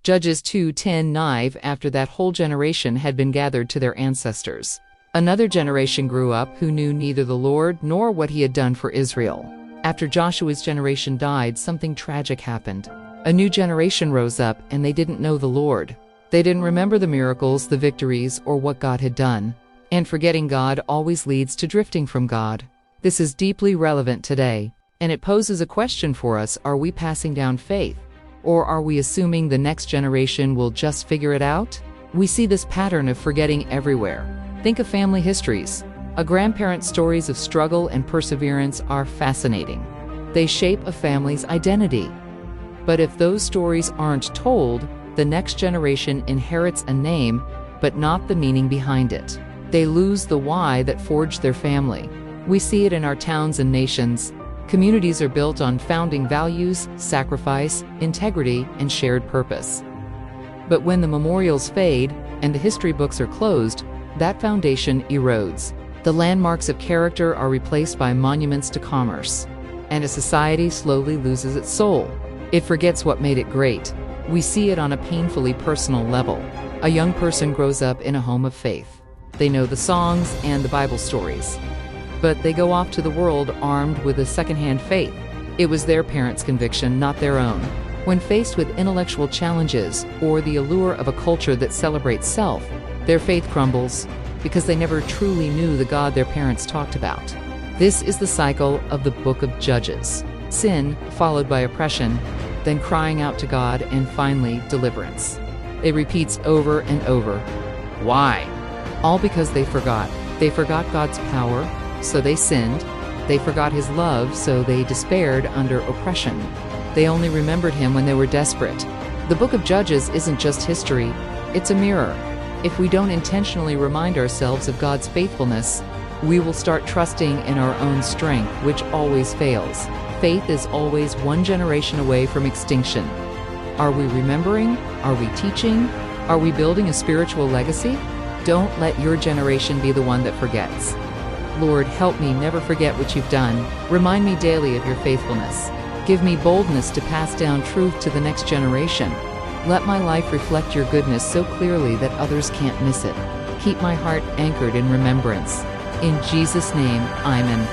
Judges 2:10. After that whole generation had been gathered to their ancestors, another generation grew up who knew neither the Lord nor what he had done for Israel. After Joshua's generation died, something tragic happened. A new generation rose up, and they didn't know the Lord. They didn't remember the miracles, the victories, or what God had done. And forgetting God always leads to drifting from God. This is deeply relevant today, and it poses a question for us: are we passing down faith? Or are we assuming the next generation will just figure it out? We see this pattern of forgetting everywhere. Think of family histories. A grandparent's stories of struggle and perseverance are fascinating. They shape a family's identity. But if those stories aren't told, the next generation inherits a name, but not the meaning behind it. They lose the why that forged their family. We see it in our towns and nations. Communities are built on founding values, sacrifice, integrity, and shared purpose. But when the memorials fade and the history books are closed, that foundation erodes. The landmarks of character are replaced by monuments to commerce, and a society slowly loses its soul. It forgets what made it great. We see it on a painfully personal level. A young person grows up in a home of faith. They know the songs and the Bible stories, but they go off to the world armed with a secondhand faith. It was their parents' conviction, not their own. When faced with intellectual challenges or the allure of a culture that celebrates self, their faith crumbles because they never truly knew the God their parents talked about. This is the cycle of the book of Judges: sin, followed by oppression, then crying out to God, and finally deliverance. It repeats over and over. Why? All because they forgot. They forgot God's power, so they sinned. They forgot his love, so they despaired under oppression. They only remembered him when they were desperate. The book of Judges isn't just history, it's a mirror. If we don't intentionally remind ourselves of God's faithfulness, we will start trusting in our own strength, which always fails. Faith is always one generation away from extinction. Are we remembering? Are we teaching? Are we building a spiritual legacy? Don't let your generation be the one that forgets. Lord, help me never forget what you've done. Remind me daily of your faithfulness. Give me boldness to pass down truth to the next generation. Let my life reflect your goodness so clearly that others can't miss it. Keep my heart anchored in remembrance. In Jesus' name, Amen.